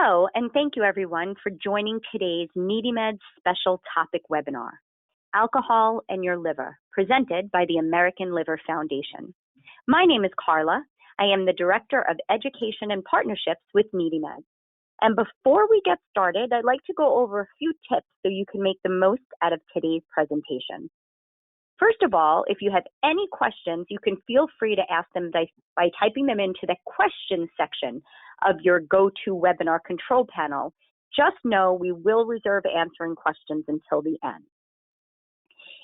Hello, and thank you everyone for joining today's NeedyMeds special topic webinar, Alcohol and Your Liver, presented by the American Liver Foundation. My name is Carla. I am the Director of Education and Partnerships with NeedyMeds. And before we get started, I'd like to go over a few tips so you can make the most out of today's presentation. First of all, if you have any questions, you can feel free to ask them by typing them into the questions section of your GoToWebinar control panel. Just know we will reserve answering questions until the end.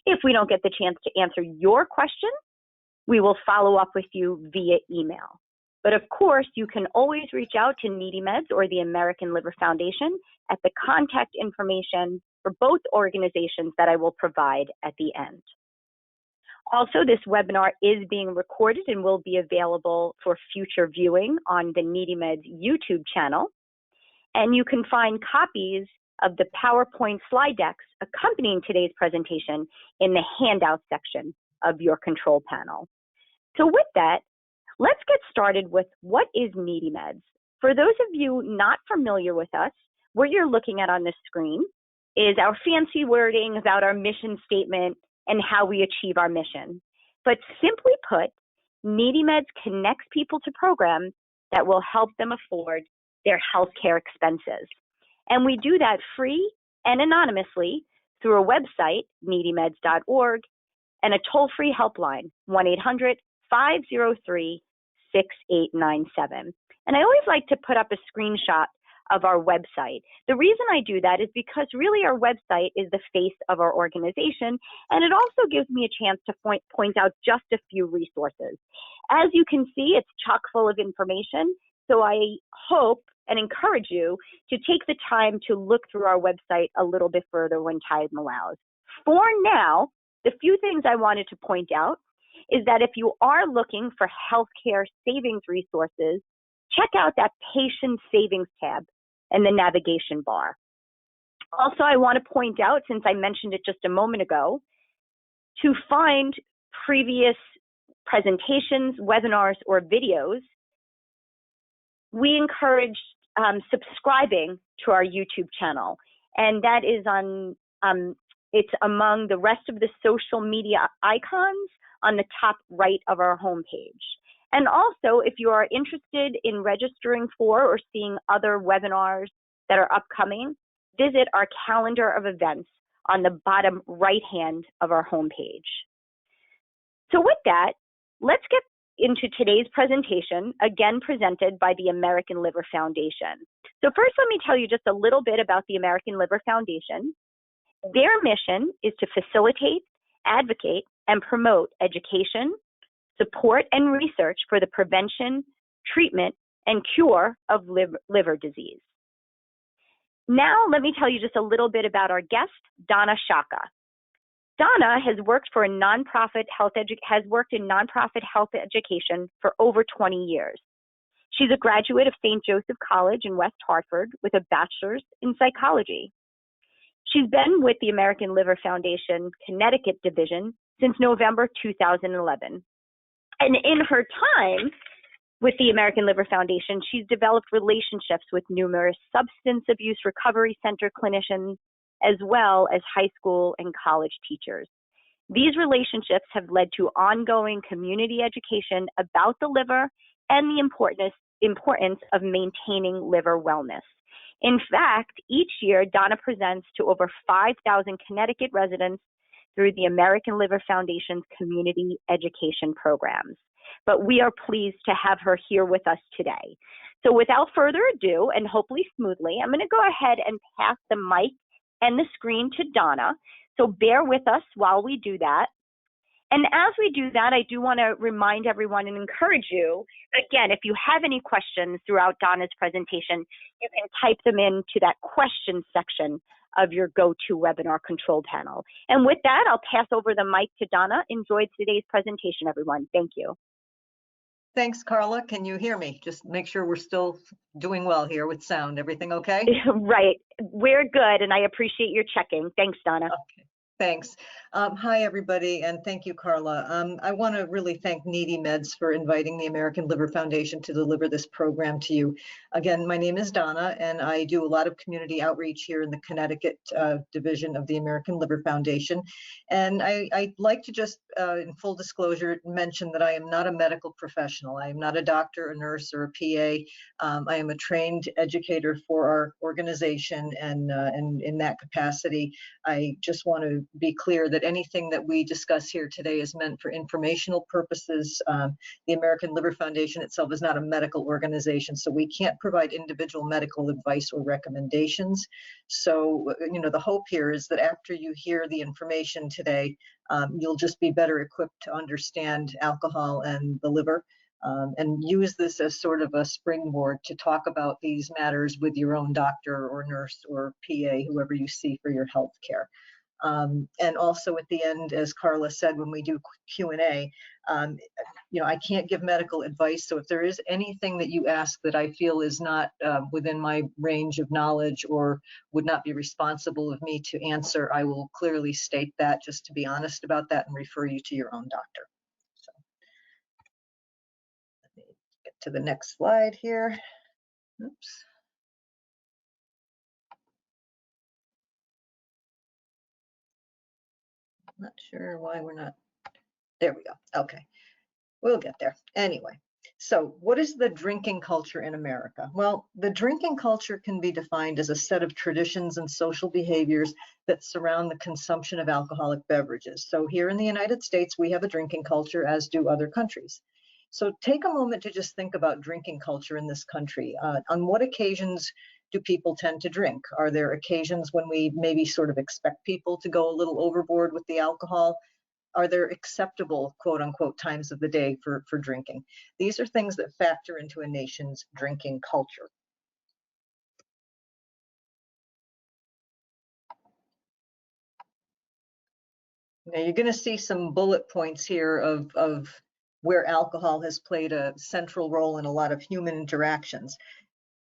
If we don't get the chance to answer your question, we will follow up with you via email. But of course, you can always reach out to NeedyMeds or the American Liver Foundation at the contact information for both organizations that I will provide at the end. Also, this webinar is being recorded and will be available for future viewing on the NeedyMeds YouTube channel. And you can find copies of the PowerPoint slide decks accompanying today's presentation in the handout section of your control panel. So with that, let's get started with what is NeedyMeds. For those of you not familiar with us, what you're looking at on the screen is our fancy wording about our mission statement and how we achieve our mission. But simply put, NeedyMeds connects people to programs that will help them afford their healthcare expenses. And we do that free and anonymously through a website, needymeds.org, and a toll-free helpline, 1-800-503-6897. And I always like to put up a screenshot of our website. The reason I do that is because really our website is the face of our organization, and it also gives me a chance to point out just a few resources. As you can see, it's chock full of information, so I hope and encourage you to take the time to look through our website a little bit further when time allows. For now, the few things I wanted to point out is that if you are looking for healthcare savings resources, check out that patient savings tab in the navigation bar. Also, I want to point out, since I mentioned it just a moment ago, to find previous presentations, webinars, or videos, we encourage subscribing to our YouTube channel. And that is on, it's among the rest of the social media icons on the top right of our homepage. And also, if you are interested in registering for or seeing other webinars that are upcoming, visit our calendar of events on the bottom right-hand of our homepage. So with that, let's get into today's presentation, again presented by the American Liver Foundation. So first, let me tell you just a little bit about the American Liver Foundation. Their mission is to facilitate, advocate, and promote education, support, and research for the prevention, treatment, and cure of liver disease. Now, let me tell you just a little bit about our guest, Donna Shaka. Donna has worked for in nonprofit health education for over 20 years. She's a graduate of St. Joseph College in West Hartford with a bachelor's in psychology. She's been with the American Liver Foundation Connecticut division since November 2011. And in her time with the American Liver Foundation, she's developed relationships with numerous substance abuse recovery center clinicians, as well as high school and college teachers. These relationships have led to ongoing community education about the liver and the importance of maintaining liver wellness. In fact, each year, Donna presents to over 5,000 Connecticut residents through the American Liver Foundation's community education programs. But we are pleased to have her here with us today. So without further ado, and hopefully smoothly, I'm going to go ahead and pass the mic and the screen to Donna. So bear with us while we do that. And as we do that, I do want to remind everyone and encourage you, again, if you have any questions throughout Donna's presentation, you can type them into that question section of your GoToWebinar control panel. And with that, I'll pass over the mic to Donna. Enjoy today's presentation, everyone. Thank you. Thanks, Carla. Can you hear me? Just make sure we're still doing well here with sound. Everything okay? Right. We're good, and I appreciate your checking. Thanks, Donna. Okay. Thanks. Hi, everybody, and thank you, Carla. I want to really thank NeedyMeds for inviting the American Liver Foundation to deliver this program to you. Again, my name is Donna, and I do a lot of community outreach here in the Connecticut division of the American Liver Foundation. And I'd like to just, in full disclosure, mention that I am not a medical professional. I am not a doctor, a nurse, or a PA. I am a trained educator for our organization, and in that capacity, I just want to be clear that anything that we discuss here today is meant for informational purposes. The American Liver Foundation itself is not a medical organization, so we can't provide individual medical advice or recommendations. So, the hope here is that after you hear the information today, you'll just be better equipped to understand alcohol and the liver. And use this as sort of a springboard to talk about these matters with your own doctor or nurse or PA, whoever you see for your health care. And also at the end, as Carla said, when we do Q&A, I can't give medical advice. So if there is anything that you ask that I feel is not within my range of knowledge or would not be responsible of me to answer, I will clearly state that, just to be honest about that, and refer you to your own doctor. So let me get to the next slide here. Oops. Not sure why we're not. There we go. Okay. We'll get there. Anyway, so what is the drinking culture in America? Well, the drinking culture can be defined as a set of traditions and social behaviors that surround the consumption of alcoholic beverages. So here in the United States, we have a drinking culture, as do other countries. So take a moment to just think about drinking culture in this country. On what occasions do people tend to drink? Are there occasions when we maybe sort of expect people to go a little overboard with the alcohol? Are there acceptable, quote unquote, times of the day for drinking? These are things that factor into a nation's drinking culture. Now you're going to see some bullet points here of where alcohol has played a central role in a lot of human interactions.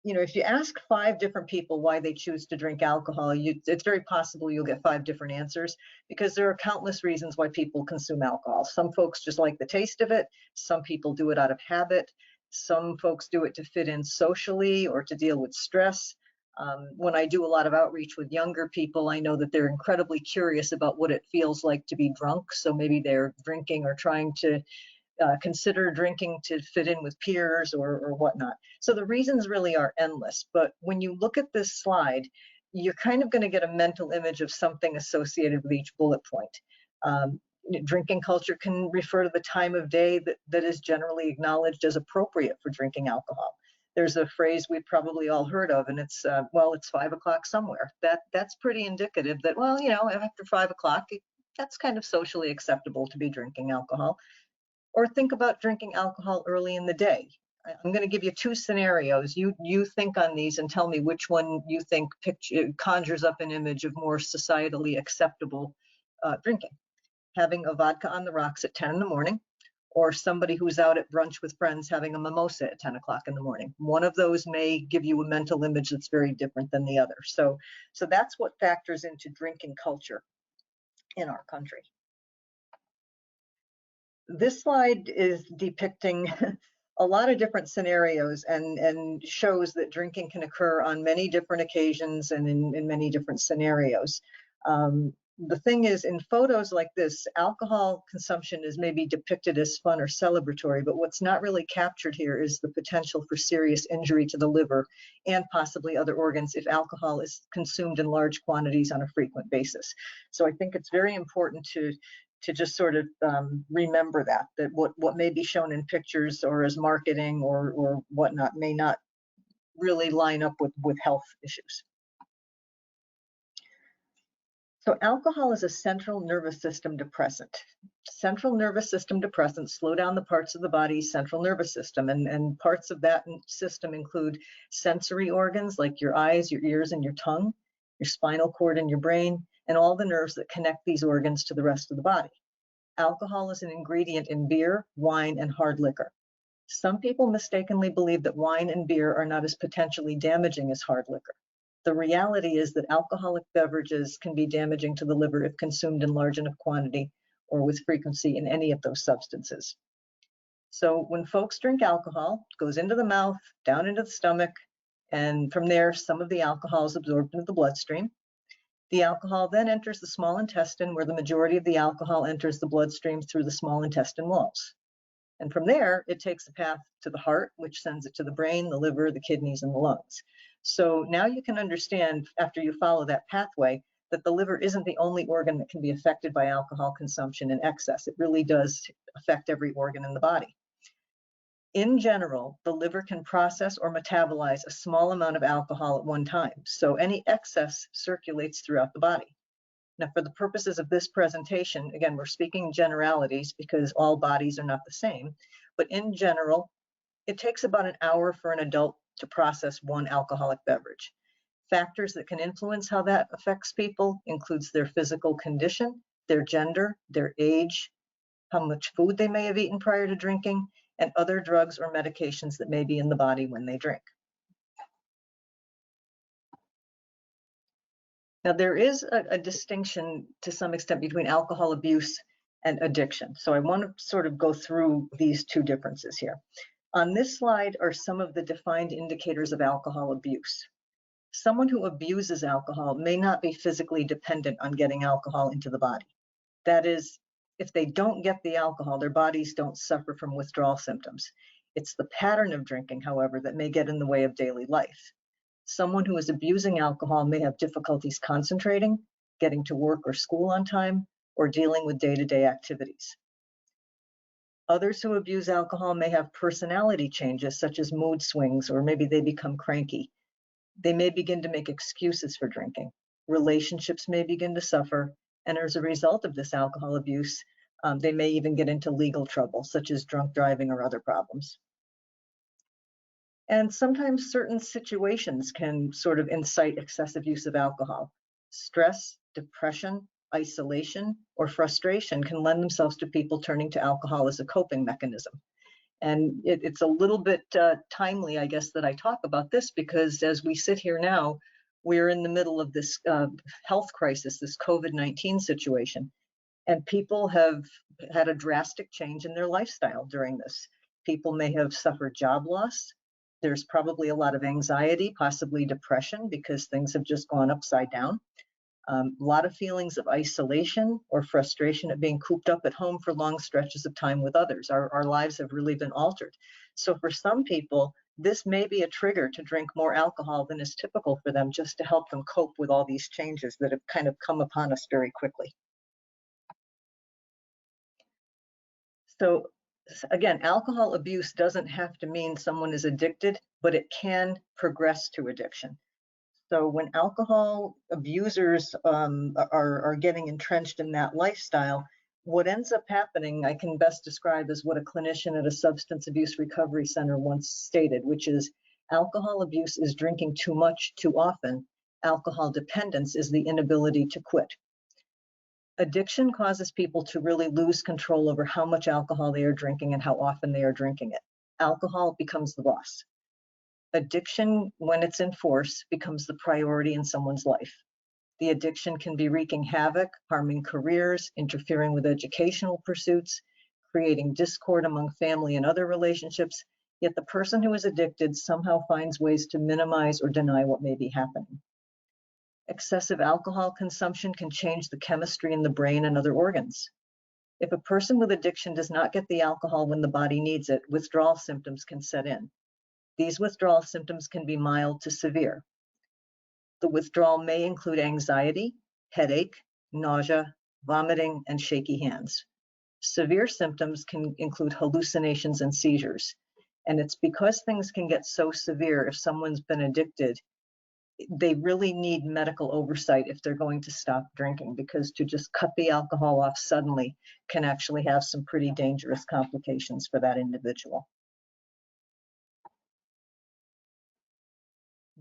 If you ask 5 different people why they choose to drink alcohol, it's very possible you'll get 5 different answers, because there are countless reasons why people consume alcohol. Some folks just like the taste of it. Some people do it out of habit. Some folks do it to fit in socially or to deal with stress. When I do a lot of outreach with younger people, I know that they're incredibly curious about what it feels like to be drunk. So maybe they're drinking or trying to consider drinking to fit in with peers or whatnot. So the reasons really are endless. But when you look at this slide, you're kind of going to get a mental image of something associated with each bullet point. Drinking culture can refer to the time of day that is generally acknowledged as appropriate for drinking alcohol. There's a phrase we've probably all heard of, and it's, well, it's 5 o'clock somewhere. That's pretty indicative that, well, after 5 o'clock, that's kind of socially acceptable to be drinking alcohol. Or think about drinking alcohol early in the day. I'm going to give you 2 scenarios. You think on these and tell me which one you think conjures up an image of more societally acceptable drinking. Having a vodka on the rocks at 10 in the morning, or somebody who's out at brunch with friends having a mimosa at 10 o'clock in the morning. One of those may give you a mental image that's very different than the other. So that's what factors into drinking culture in our country. This slide is depicting a lot of different scenarios and shows that drinking can occur on many different occasions and in many different scenarios. The thing is, in photos like this, alcohol consumption is maybe depicted as fun or celebratory, but what's not really captured here is the potential for serious injury to the liver and possibly other organs if alcohol is consumed in large quantities on a frequent basis. So I think it's very important to just sort of remember that what may be shown in pictures or as marketing or whatnot may not really line up with health issues. So alcohol is a central nervous system depressant. Central nervous system depressants slow down the parts of the body's central nervous system, and parts of that system include sensory organs like your eyes, your ears, and your tongue, your spinal cord and your brain, and all the nerves that connect these organs to the rest of the body. Alcohol is an ingredient in beer, wine, and hard liquor. Some people mistakenly believe that wine and beer are not as potentially damaging as hard liquor. The reality is that alcoholic beverages can be damaging to the liver if consumed in large enough quantity or with frequency in any of those substances. So when folks drink alcohol, it goes into the mouth, down into the stomach, and from there, some of the alcohol is absorbed into the bloodstream. The alcohol then enters the small intestine, where the majority of the alcohol enters the bloodstream through the small intestine walls. And from there, it takes a path to the heart, which sends it to the brain, the liver, the kidneys, and the lungs. So now you can understand, after you follow that pathway, that the liver isn't the only organ that can be affected by alcohol consumption in excess. It really does affect every organ in the body. In general, the liver can process or metabolize a small amount of alcohol at one time, so any excess circulates throughout the body. Now, for the purposes of this presentation, again, we're speaking generalities because all bodies are not the same, but in general, it takes about an hour for an adult to process one alcoholic beverage. Factors that can influence how that affects people includes their physical condition, their gender, their age, how much food they may have eaten prior to drinking, and other drugs or medications that may be in the body when they drink. Now, there is a distinction to some extent between alcohol abuse and addiction. So I want to sort of go through these two differences here. On this slide are some of the defined indicators of alcohol abuse. Someone who abuses alcohol may not be physically dependent on getting alcohol into the body. That is, if they don't get the alcohol, their bodies don't suffer from withdrawal symptoms. It's the pattern of drinking, however, that may get in the way of daily life. Someone who is abusing alcohol may have difficulties concentrating, getting to work or school on time, or dealing with day-to-day activities. Others who abuse alcohol may have personality changes, such as mood swings, or maybe they become cranky. They may begin to make excuses for drinking. Relationships may begin to suffer, and as a result of this alcohol abuse, they may even get into legal trouble, such as drunk driving or other problems. And sometimes certain situations can sort of incite excessive use of alcohol. Stress, depression, isolation, or frustration can lend themselves to people turning to alcohol as a coping mechanism. And it's a little bit timely, I guess, that I talk about this, because as we sit here now, we're in the middle of this health crisis, this COVID-19 situation, and people have had a drastic change in their lifestyle during this. People may have suffered job loss. There's probably a lot of anxiety, possibly depression, because things have just gone upside down. A lot of feelings of isolation or frustration at being cooped up at home for long stretches of time with others. Our lives have really been altered. So for some people, this may be a trigger to drink more alcohol than is typical for them, just to help them cope with all these changes that have kind of come upon us very quickly. So again, alcohol abuse doesn't have to mean someone is addicted, but it can progress to addiction. So when alcohol abusers are getting entrenched in that lifestyle, what ends up happening, I can best describe as what a clinician at a substance abuse recovery center once stated, which is alcohol abuse is drinking too much too often. Alcohol dependence is the inability to quit. Addiction causes people to really lose control over how much alcohol they are drinking and how often they are drinking it. Alcohol becomes the boss. Addiction, when it's in force, becomes the priority in someone's life. The addiction can be wreaking havoc, harming careers, interfering with educational pursuits, creating discord among family and other relationships, yet the person who is addicted somehow finds ways to minimize or deny what may be happening. Excessive alcohol consumption can change the chemistry in the brain and other organs. If a person with addiction does not get the alcohol when the body needs it, withdrawal symptoms can set in. These withdrawal symptoms can be mild to severe. The withdrawal may include anxiety, headache, nausea, vomiting, and shaky hands. Severe symptoms can include hallucinations and seizures. And it's because things can get so severe if someone's been addicted, they really need medical oversight if they're going to stop drinking, because to just cut the alcohol off suddenly can actually have some pretty dangerous complications for that individual.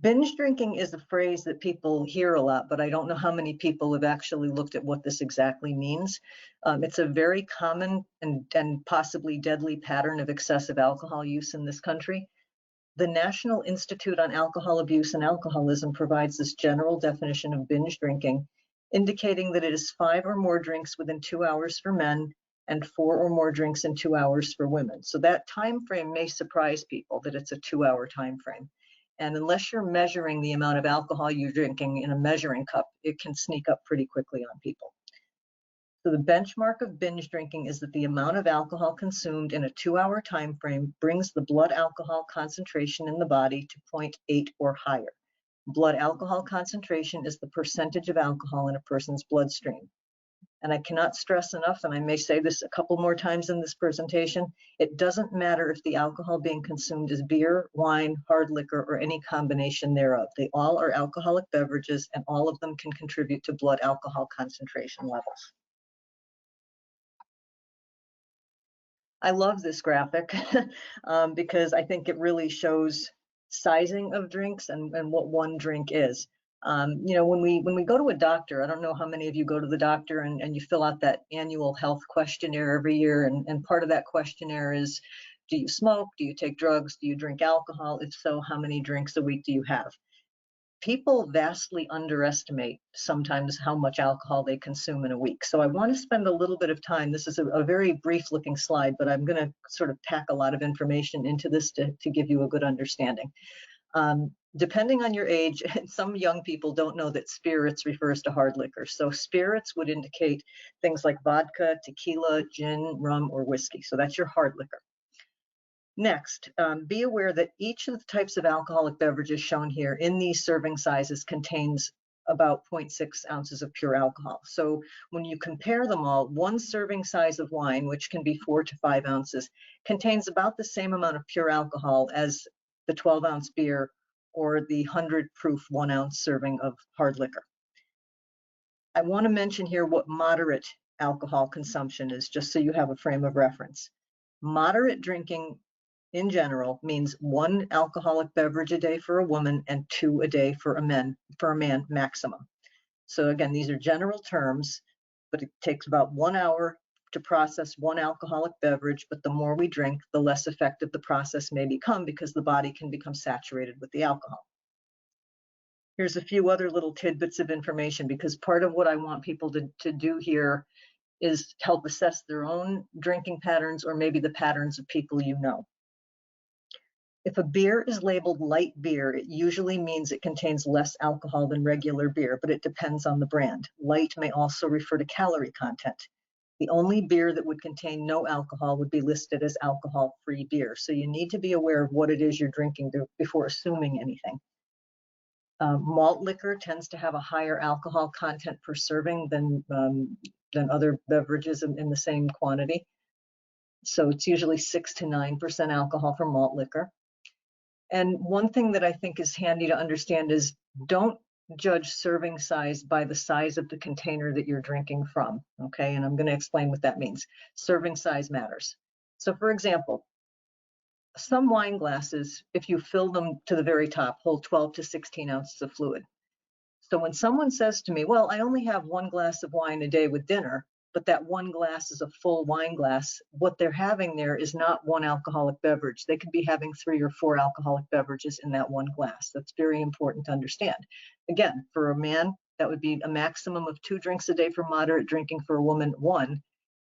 Binge drinking is a phrase that people hear a lot, but I don't know how many people have actually looked at what this exactly means. It's a very common and possibly deadly pattern of excessive alcohol use in this country. The National Institute on Alcohol Abuse and Alcoholism provides this general definition of binge drinking, indicating that it is 5 or more drinks within 2 hours for men and 4 or more drinks in 2 hours for women. So that time frame may surprise people, that it's a 2-hour time frame. And unless you're measuring the amount of alcohol you're drinking in a measuring cup, it can sneak up pretty quickly on people. So the benchmark of binge drinking is that the amount of alcohol consumed in a 2-hour time frame brings the blood alcohol concentration in the body to 0.8 or higher. Blood alcohol concentration is the percentage of alcohol in a person's bloodstream. And I cannot stress enough, and I may say this a couple more times in this presentation, it doesn't matter if the alcohol being consumed is beer, wine, hard liquor, or any combination thereof. They all are alcoholic beverages, and all of them can contribute to blood alcohol concentration levels. I love this graphic because I think it really shows sizing of drinks and what one drink is. You know, when we go to a doctor, I don't know how many of you go to the doctor and you fill out that annual health questionnaire every year, and part of that questionnaire is, do you smoke? Do you take drugs? Do you drink alcohol? If so, how many drinks a week do you have? People vastly underestimate sometimes how much alcohol they consume in a week. So I want to spend a little bit of time. This is a very brief looking slide, but I'm going to sort of pack a lot of information into this to give you a good understanding. Depending on your age, some young people don't know that spirits refers to hard liquor. So spirits would indicate things like vodka, tequila, gin, rum, or whiskey. So that's your hard liquor. Next, be aware that each of the types of alcoholic beverages shown here in these serving sizes contains about 0.6 ounces of pure alcohol. So when you compare them all, one serving size of wine, which can be 4 to 5 ounces, contains about the same amount of pure alcohol as the 12-ounce beer or the 100-proof 1-ounce serving of hard liquor. I want to mention here what moderate alcohol consumption is, just so you have a frame of reference. Moderate drinking in general means 1 alcoholic beverage a day for a woman and 2 a day for a man maximum. So again, these are general terms, but it takes about 1 hour to process 1 alcoholic beverage, but the more we drink, the less effective the process may become because the body can become saturated with the alcohol. Here's a few other little tidbits of information, because part of what I want people to do here is help assess their own drinking patterns or maybe the patterns of people you know. If a beer is labeled light beer, it usually means it contains less alcohol than regular beer, but it depends on the brand. Light may also refer to calorie content. The only beer that would contain no alcohol would be listed as alcohol-free beer. So you need to be aware of what it is you're drinking before assuming anything. Malt liquor tends to have a higher alcohol content per serving than other beverages in the same quantity. So it's usually 6 to 9% alcohol for malt liquor. And one thing that I think is handy to understand is don't judge serving size by the size of the container that you're drinking from, okay? And I'm going to explain what that means. Serving size matters. So for example, some wine glasses, if you fill them to the very top, hold 12 to 16 ounces of fluid. So when someone says to me, well, I only have 1 glass of wine a day with dinner, but that 1 glass is a full wine glass, what they're having there is not 1 alcoholic beverage. They could be having 3 or 4 alcoholic beverages in that 1 glass. That's very important to understand. Again, for a man, that would be a maximum of 2 drinks a day for moderate drinking, for a woman, 1.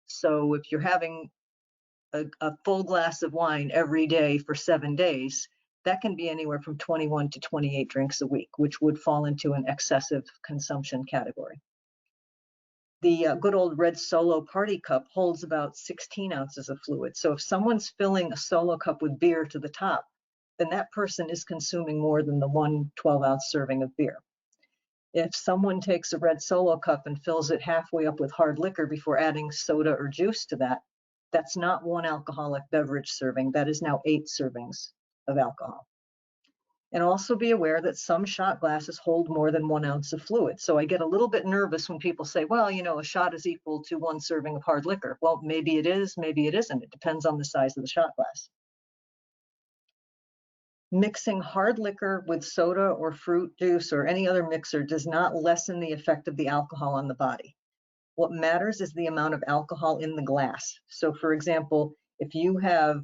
So if you're having a full glass of wine every day for 7 days, that can be anywhere from 21 to 28 drinks a week, which would fall into an excessive consumption category. The good old red Solo party cup holds about 16 ounces of fluid. So if someone's filling a Solo cup with beer to the top, then that person is consuming more than the 1 12-ounce serving of beer. If someone takes a red Solo cup and fills it halfway up with hard liquor before adding soda or juice to that, that's not 1 alcoholic beverage serving. That is now 8 servings of alcohol. And also be aware that some shot glasses hold more than 1 ounce of fluid. So I get a little bit nervous when people say, well, you know, a shot is equal to 1 serving of hard liquor. Well, maybe it is, maybe it isn't. It depends on the size of the shot glass. Mixing hard liquor with soda or fruit juice or any other mixer does not lessen the effect of the alcohol on the body. What matters is the amount of alcohol in the glass. So for example, if you have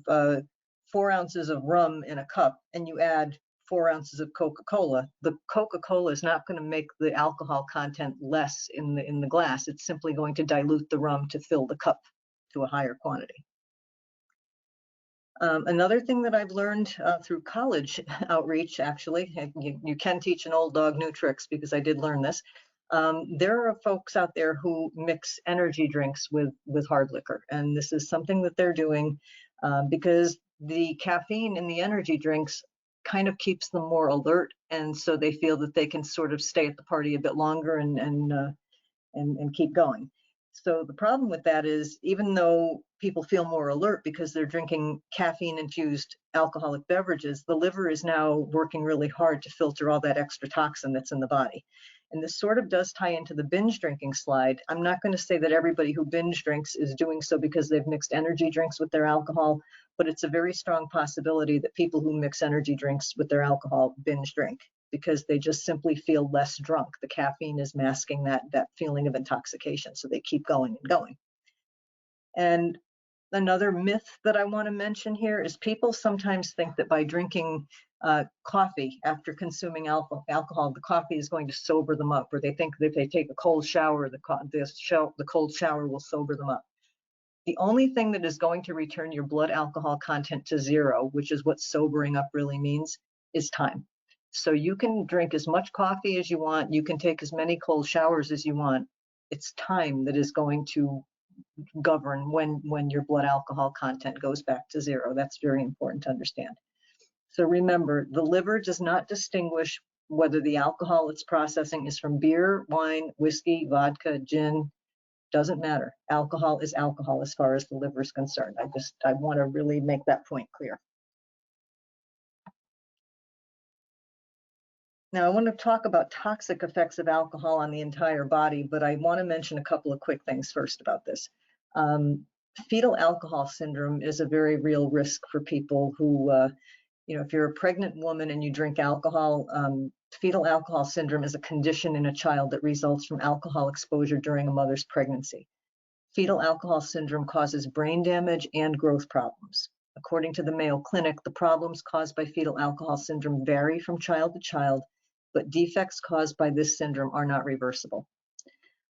4 ounces of rum in a cup and you add 4 ounces of Coca-Cola, the Coca-Cola is not going to make the alcohol content less in the glass. It's simply going to dilute the rum to fill the cup to a higher quantity. Another thing that I've learned through college outreach, actually, you can teach an old dog new tricks because I did learn this. There are folks out there who mix energy drinks with hard liquor, and this is something that they're doing because the caffeine in the energy drinks kind of keeps them more alert, and so they feel that they can sort of stay at the party a bit longer and keep going. So the problem with that is, even though people feel more alert because they're drinking caffeine-infused alcoholic beverages, the liver is now working really hard to filter all that extra toxin that's in the body. And this sort of does tie into the binge drinking slide. I'm not going to say that everybody who binge drinks is doing so because they've mixed energy drinks with their alcohol, but it's a very strong possibility that people who mix energy drinks with their alcohol binge drink, because they just simply feel less drunk. The caffeine is masking that feeling of intoxication, so they keep going and going. And another myth that I want to mention here is people sometimes think that by drinking coffee after consuming alcohol, the coffee is going to sober them up, or they think that if they take a cold shower, the cold shower will sober them up. The only thing that is going to return your blood alcohol content to 0, which is what sobering up really means, is time. So you can drink as much coffee as you want, you can take as many cold showers as you want. It's time that is going to govern when your blood alcohol content goes back to 0. That's very important to understand. So remember, the liver does not distinguish whether the alcohol it's processing is from beer, wine, whiskey, vodka, gin. Doesn't matter. Alcohol is alcohol as far as the liver is concerned. I want to really make that point clear. Now, I want to talk about toxic effects of alcohol on the entire body, but I want to mention a couple of quick things first about this. Fetal alcohol syndrome is a very real risk for people who, if you're a pregnant woman and you drink alcohol, fetal alcohol syndrome is a condition in a child that results from alcohol exposure during a mother's pregnancy. Fetal alcohol syndrome causes brain damage and growth problems. According to the Mayo Clinic, the problems caused by fetal alcohol syndrome vary from child to child, but defects caused by this syndrome are not reversible.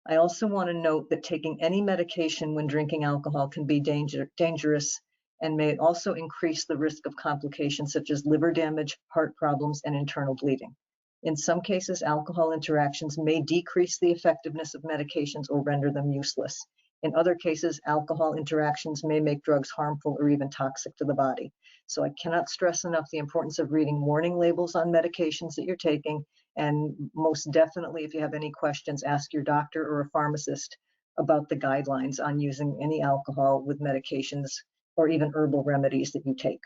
I also want to note that taking any medication when drinking alcohol can be dangerous and may also increase the risk of complications such as liver damage, heart problems, and internal bleeding. In some cases, alcohol interactions may decrease the effectiveness of medications or render them useless. In other cases, alcohol interactions may make drugs harmful or even toxic to the body. So I cannot stress enough the importance of reading warning labels on medications that you're taking. And most definitely, if you have any questions, ask your doctor or a pharmacist about the guidelines on using any alcohol with medications or even herbal remedies that you take.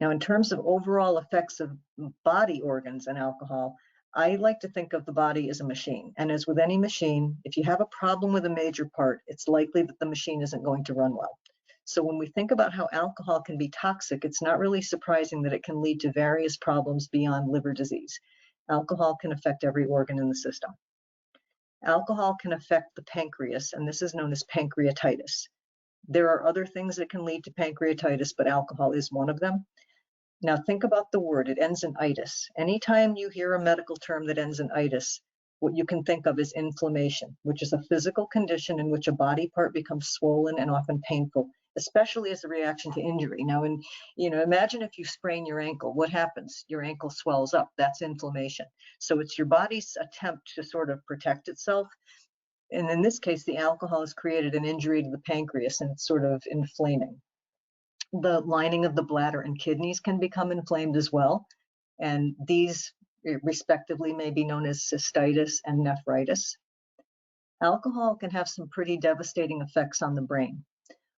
Now, in terms of overall effects of body organs and alcohol, I like to think of the body as a machine. And as with any machine, if you have a problem with a major part, it's likely that the machine isn't going to run well. So when we think about how alcohol can be toxic, it's not really surprising that it can lead to various problems beyond liver disease. Alcohol can affect every organ in the system. Alcohol can affect the pancreas, and this is known as pancreatitis. There are other things that can lead to pancreatitis, but alcohol is one of them. Now think about the word, it ends in itis. Anytime you hear a medical term that ends in itis, what you can think of is inflammation, which is a physical condition in which a body part becomes swollen and often painful, especially as a reaction to injury. Now, imagine if you sprain your ankle, what happens? Your ankle swells up, that's inflammation. So it's your body's attempt to sort of protect itself. And in this case, the alcohol has created an injury to the pancreas and it's sort of inflaming. The lining of the bladder and kidneys can become inflamed as well. And these respectively may be known as cystitis and nephritis. Alcohol can have some pretty devastating effects on the brain.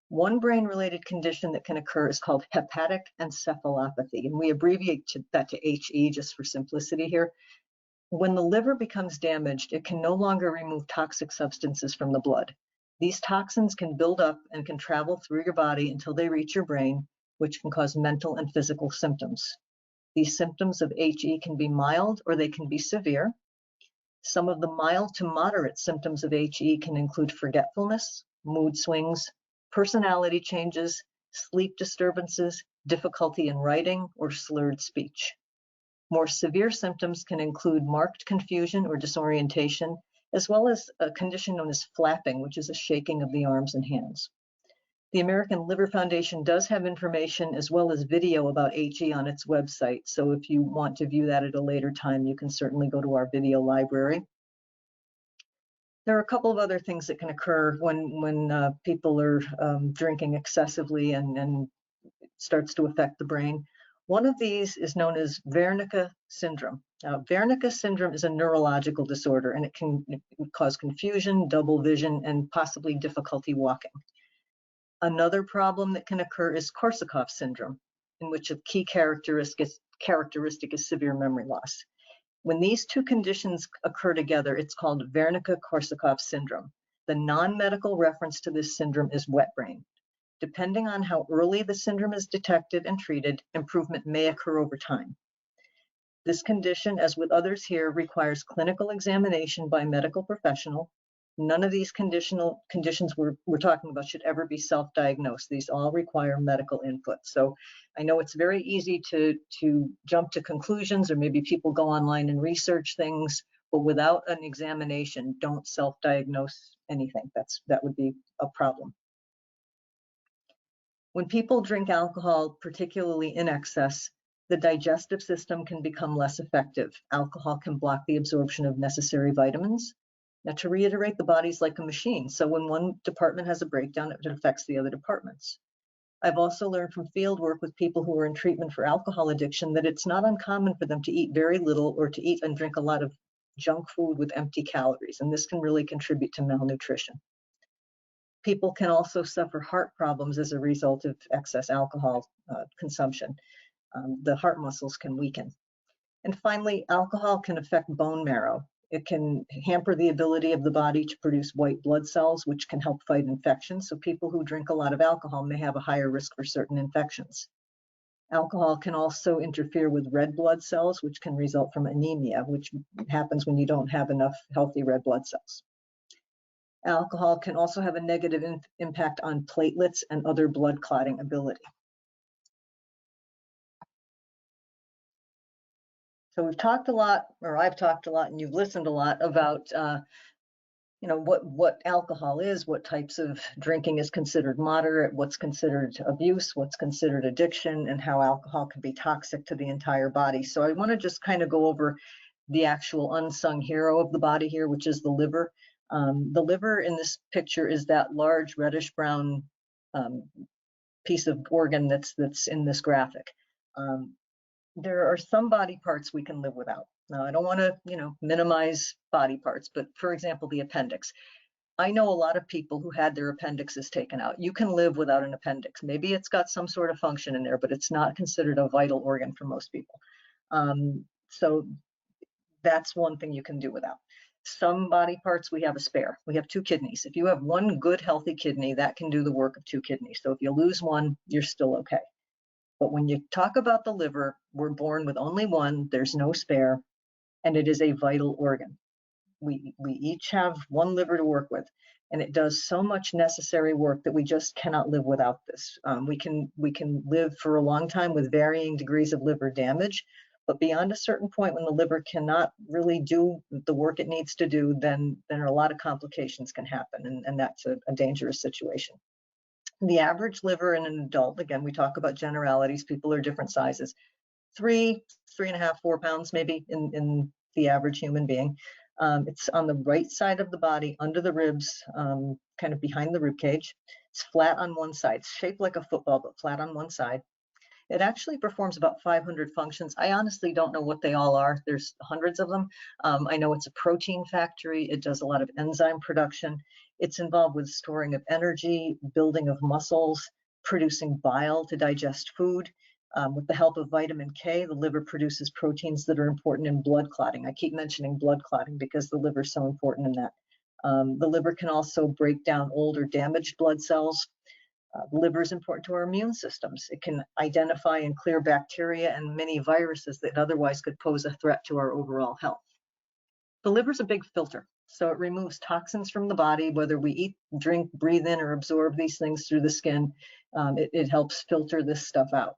One brain-related condition that can occur is called hepatic encephalopathy, and we abbreviate that to HE just for simplicity here. When the liver becomes damaged, it can no longer remove toxic substances from the blood. These toxins can build up and can travel through your body until they reach your brain, which can cause mental and physical symptoms. These symptoms of HE can be mild or they can be severe. Some of the mild to moderate symptoms of HE can include forgetfulness, mood swings, personality changes, sleep disturbances, difficulty in writing, or slurred speech. More severe symptoms can include marked confusion or disorientation, as well as a condition known as flapping, which is a shaking of the arms and hands. The American Liver Foundation does have information as well as video about HE on its website. So if you want to view that at a later time, you can certainly go to our video library. There are a couple of other things that can occur when people are drinking excessively and it starts to affect the brain. One of these is known as Wernicke syndrome. Now, Wernicke syndrome is a neurological disorder, and it can cause confusion, double vision, and possibly difficulty walking. Another problem that can occur is Korsakoff syndrome, in which a key characteristic is severe memory loss. When these two conditions occur together, it's called Wernicke-Korsakoff syndrome. The non-medical reference to this syndrome is wet brain. Depending on how early the syndrome is detected and treated, improvement may occur over time. This condition, as with others here, requires clinical examination by a medical professional. None of these conditions we're talking about should ever be self-diagnosed. These all require medical input. So I know it's very easy to jump to conclusions, or maybe people go online and research things, but without an examination, don't self-diagnose anything. That would be a problem. When people drink alcohol, particularly in excess, the digestive system can become less effective. Alcohol can block the absorption of necessary vitamins. Now, to reiterate, the body's like a machine. So when one department has a breakdown, it affects the other departments. I've also learned from field work with people who are in treatment for alcohol addiction that it's not uncommon for them to eat very little or to eat and drink a lot of junk food with empty calories. And this can really contribute to malnutrition. People can also suffer heart problems as a result of excess alcohol consumption. The heart muscles can weaken. And finally, alcohol can affect bone marrow. It can hamper the ability of the body to produce white blood cells, which can help fight infections. So people who drink a lot of alcohol may have a higher risk for certain infections. Alcohol can also interfere with red blood cells, which can result from anemia, which happens when you don't have enough healthy red blood cells. Alcohol can also have a negative impact on platelets and other blood clotting ability. So we've talked a lot, or I've talked a lot, and you've listened a lot about what alcohol is, what types of drinking is considered moderate, what's considered abuse, what's considered addiction, and how alcohol can be toxic to the entire body. So I want to just kind of go over the actual unsung hero of the body here, which is the liver. The liver in this picture is that large reddish brown piece of organ that's in this graphic. There are some body parts we can live without. Now, I don't want to, minimize body parts, but for example, the appendix. I know a lot of people who had their appendixes taken out. You can live without an appendix. Maybe it's got some sort of function in there, but it's not considered a vital organ for most people. So that's one thing you can do without. Some body parts we have a spare. We have 2 kidneys. If you have one good, healthy kidney, that can do the work of 2 kidneys. So if you lose one, you're still okay. But when you talk about the liver, we're born with only one, there's no spare, and it is a vital organ. We each have one liver to work with, and it does so much necessary work that we just cannot live without this. We can live for a long time with varying degrees of liver damage, but beyond a certain point when the liver cannot really do the work it needs to do, then a lot of complications can happen, and that's a dangerous situation. The average liver in an adult, again, we talk about generalities, people are different sizes, 3.5, 4 pounds maybe in the average human being. It's on the right side of the body, under the ribs, kind of behind the rib cage. It's flat on one side, it's shaped like a football, but flat on one side. It actually performs about 500 functions. I honestly don't know what they all are. There's hundreds of them. I know it's a protein factory. It does a lot of enzyme production. It's involved with storing of energy, building of muscles, producing bile to digest food. With the help of vitamin K, the liver produces proteins that are important in blood clotting. I keep mentioning blood clotting because the liver is so important in that. The liver can also break down old or damaged blood cells. The liver is important to our immune systems. It can identify and clear bacteria and many viruses that otherwise could pose a threat to our overall health. The liver's a big filter, so it removes toxins from the body, whether we eat, drink, breathe in, or absorb these things through the skin. It helps filter this stuff out.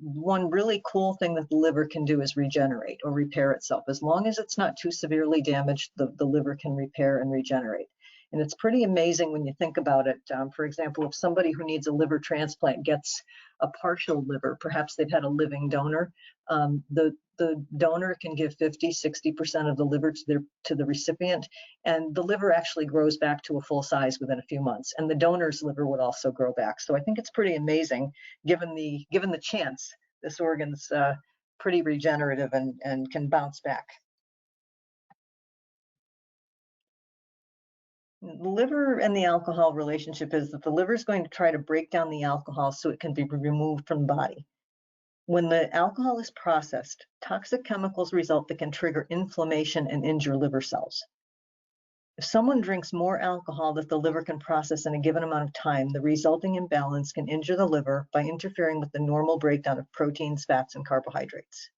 One really cool thing that the liver can do is regenerate or repair itself. As long as it's not too severely damaged, the liver can repair and regenerate. And it's pretty amazing when you think about it. For example, if somebody who needs a liver transplant gets a partial liver, perhaps they've had a living donor, the donor can give 50–60% of the liver to the recipient, and the liver actually grows back to a full size within a few months, and the donor's liver would also grow back. So I think it's pretty amazing, given the chance. This organ's pretty regenerative and can bounce back. The liver and the alcohol relationship is that the liver is going to try to break down the alcohol so it can be removed from the body. When the alcohol is processed, toxic chemicals result that can trigger inflammation and injure liver cells. If someone drinks more alcohol that the liver can process in a given amount of time, the resulting imbalance can injure the liver by interfering with the normal breakdown of proteins, fats, and carbohydrates.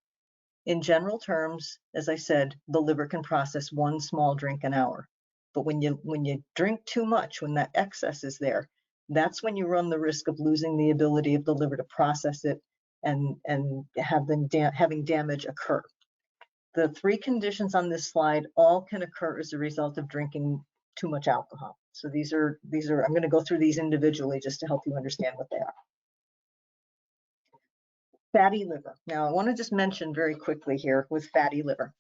In general terms, as I said, the liver can process one small drink an hour. But when you drink too much, when that excess is there, that's when you run the risk of losing the ability of the liver to process it and having damage occur. The three conditions on this slide all can occur as a result of drinking too much alcohol. So these are I'm going to go through these individually just to help you understand what they are. Fatty liver. Now I want to just mention very quickly here with fatty liver.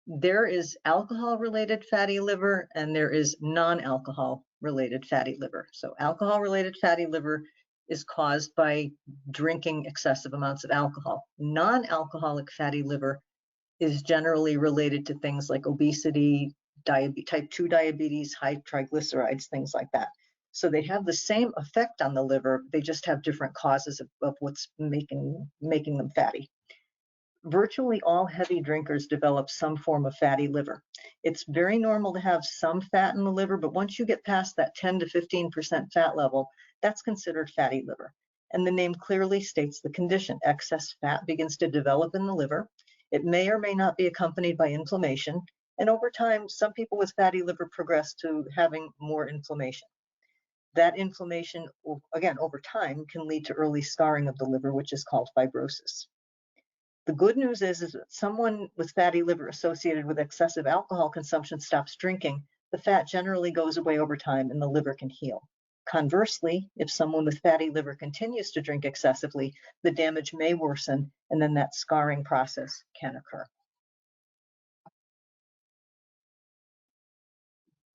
There is alcohol-related fatty liver and there is non-alcohol-related fatty liver. So alcohol-related fatty liver is caused by drinking excessive amounts of alcohol. Non-alcoholic fatty liver is generally related to things like obesity, type 2 diabetes, high triglycerides, things like that. So they have the same effect on the liver, they just have different causes of what's making them fatty. Virtually all heavy drinkers develop some form of fatty liver. It's very normal to have some fat in the liver, but once you get past that 10 to 15% fat level, that's considered fatty liver. And the name clearly states the condition. Excess fat begins to develop in the liver. It may or may not be accompanied by inflammation. And over time, some people with fatty liver progress to having more inflammation. That inflammation, again, over time, can lead to early scarring of the liver, which is called fibrosis. The good news is that someone with fatty liver associated with excessive alcohol consumption stops drinking, the fat generally goes away over time and the liver can heal. Conversely, if someone with fatty liver continues to drink excessively, the damage may worsen and then that scarring process can occur.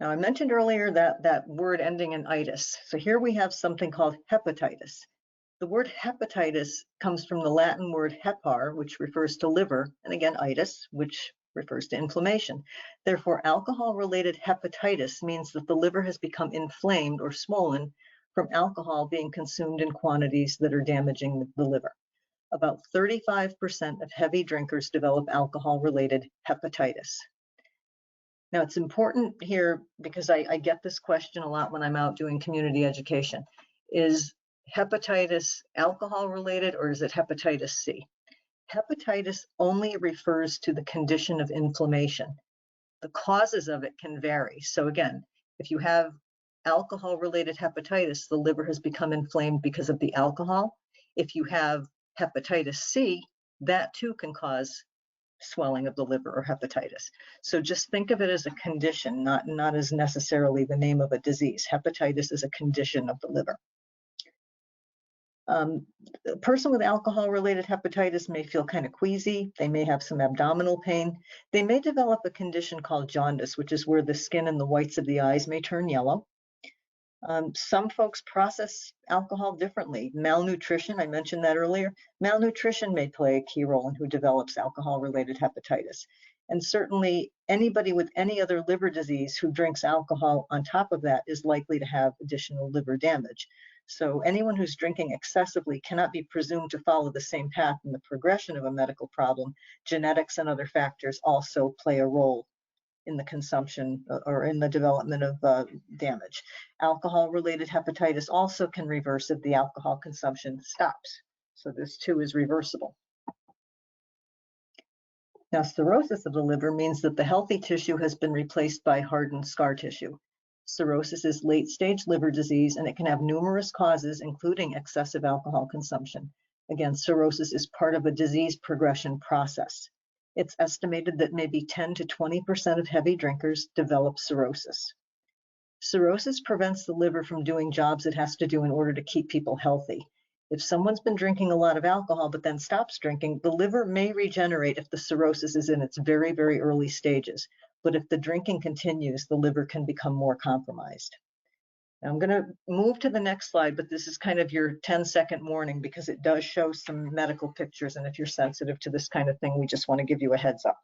Now, I mentioned earlier that word ending in itis. So here we have something called hepatitis. The word hepatitis comes from the Latin word hepar, which refers to liver, and again, itis, which refers to inflammation. Therefore, alcohol-related hepatitis means that the liver has become inflamed or swollen from alcohol being consumed in quantities that are damaging the liver. About 35% of heavy drinkers develop alcohol-related hepatitis. Now, it's important here because I get this question a lot when I'm out doing community education. Is hepatitis alcohol-related or is it hepatitis C? Hepatitis only refers to the condition of inflammation. The causes of it can vary. So again, if you have alcohol-related hepatitis, the liver has become inflamed because of the alcohol. If you have hepatitis C, that too can cause swelling of the liver or hepatitis. So just think of it as a condition, not as necessarily the name of a disease. Hepatitis is a condition of the liver. A person with alcohol-related hepatitis may feel kind of queasy. They may have some abdominal pain. They may develop a condition called jaundice, which is where the skin and the whites of the eyes may turn yellow. Some folks process alcohol differently. Malnutrition, I mentioned that earlier. Malnutrition may play a key role in who develops alcohol-related hepatitis. And certainly anybody with any other liver disease who drinks alcohol on top of that is likely to have additional liver damage. So anyone who's drinking excessively cannot be presumed to follow the same path in the progression of a medical problem. Genetics and other factors also play a role in the consumption or in the development of damage. Alcohol-related hepatitis also can reverse if the alcohol consumption stops. So this too is reversible. Now, cirrhosis of the liver means that the healthy tissue has been replaced by hardened scar tissue. Cirrhosis is late-stage liver disease, and it can have numerous causes, including excessive alcohol consumption. Again, cirrhosis is part of a disease progression process. It's estimated that maybe 10 to 20% of heavy drinkers develop cirrhosis. Cirrhosis prevents the liver from doing jobs it has to do in order to keep people healthy. If someone's been drinking a lot of alcohol but then stops drinking, the liver may regenerate if the cirrhosis is in its very, very early stages. But if the drinking continues, the liver can become more compromised. Now I'm going to move to the next slide, but this is kind of your 10-second warning because it does show some medical pictures. And if you're sensitive to this kind of thing, we just want to give you a heads up.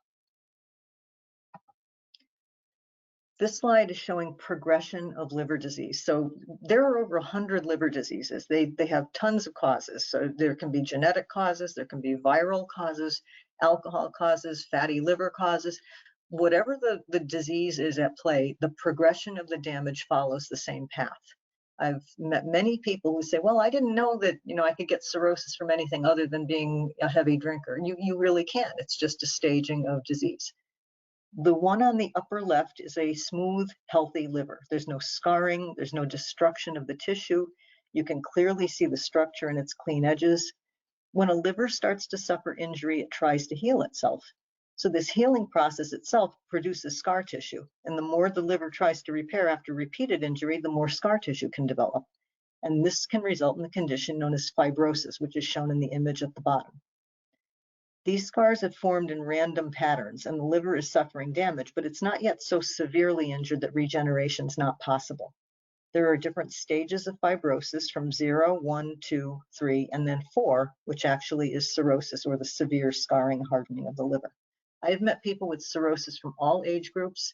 This slide is showing progression of liver disease. So there are over 100 liver diseases. They have tons of causes. So there can be genetic causes, there can be viral causes, alcohol causes, fatty liver causes. Whatever the disease is at play, the progression of the damage follows the same path. I've met many people who say, well, I didn't know that I could get cirrhosis from anything other than being a heavy drinker. You really can. It's just a staging of disease. The one on the upper left is a smooth, healthy liver. There's no scarring, there's no destruction of the tissue. You can clearly see the structure and its clean edges. When a liver starts to suffer injury, it tries to heal itself. So this healing process itself produces scar tissue. And the more the liver tries to repair after repeated injury, the more scar tissue can develop. And this can result in the condition known as fibrosis, which is shown in the image at the bottom. These scars have formed in random patterns, and the liver is suffering damage, but it's not yet so severely injured that regeneration is not possible. There are different stages of fibrosis from 0, 1, 2, 3, and then 4, which actually is cirrhosis, or the severe scarring hardening of the liver. I have met people with cirrhosis from all age groups,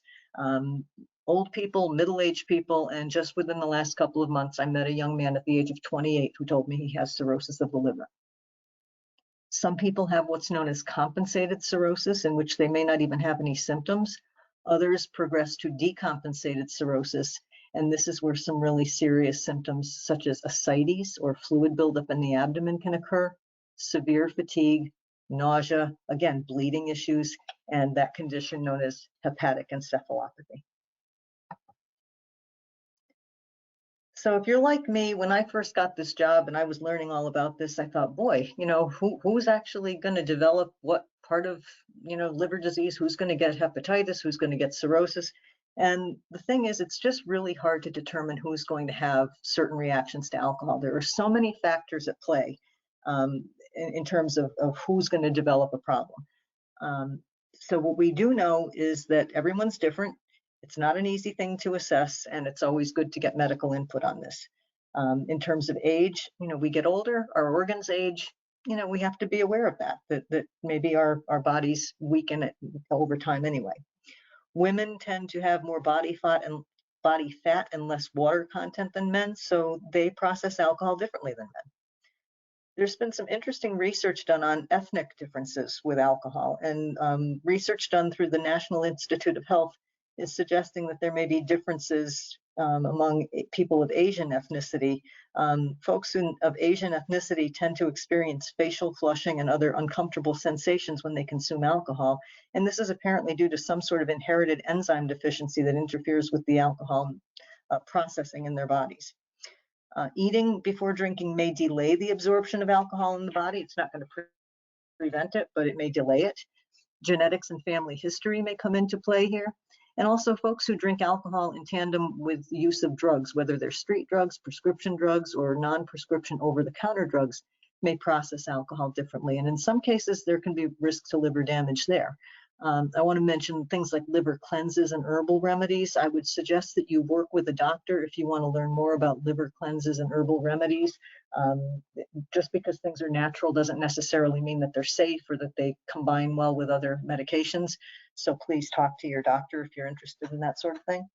old people, middle-aged people, and just within the last couple of months, I met a young man at the age of 28 who told me he has cirrhosis of the liver. Some people have what's known as compensated cirrhosis, in which they may not even have any symptoms. Others progress to decompensated cirrhosis, and this is where some really serious symptoms such as ascites or fluid buildup in the abdomen can occur, severe fatigue, nausea, again, bleeding issues, and that condition known as hepatic encephalopathy. So if you're like me, when I first got this job and I was learning all about this, I thought, boy, who's actually going to develop what part of, liver disease, who's going to get hepatitis, who's going to get cirrhosis? And the thing is, it's just really hard to determine who's going to have certain reactions to alcohol. There are so many factors at play in terms of who's going to develop a problem. So what we do know is that everyone's different. It's not an easy thing to assess, and it's always good to get medical input on this. In terms of age, we get older, our organs age, we have to be aware of that maybe our bodies weaken it over time anyway. Women tend to have more body fat and less water content than men, so they process alcohol differently than men. There's been some interesting research done on ethnic differences with alcohol, and research done through the National Institute of Health is suggesting that there may be differences among people of Asian ethnicity. Folks of Asian ethnicity tend to experience facial flushing and other uncomfortable sensations when they consume alcohol. And this is apparently due to some sort of inherited enzyme deficiency that interferes with the alcohol processing in their bodies. Eating before drinking may delay the absorption of alcohol in the body. It's not going to prevent it, but it may delay it. Genetics and family history may come into play here. And also folks who drink alcohol in tandem with the use of drugs, whether they're street drugs, prescription drugs, or non-prescription over-the-counter drugs, may process alcohol differently. And in some cases, there can be risk to liver damage there. I want to mention things like liver cleanses and herbal remedies. I would suggest that you work with a doctor if you want to learn more about liver cleanses and herbal remedies. Just because things are natural doesn't necessarily mean that they're safe or that they combine well with other medications. So please talk to your doctor if you're interested in that sort of thing.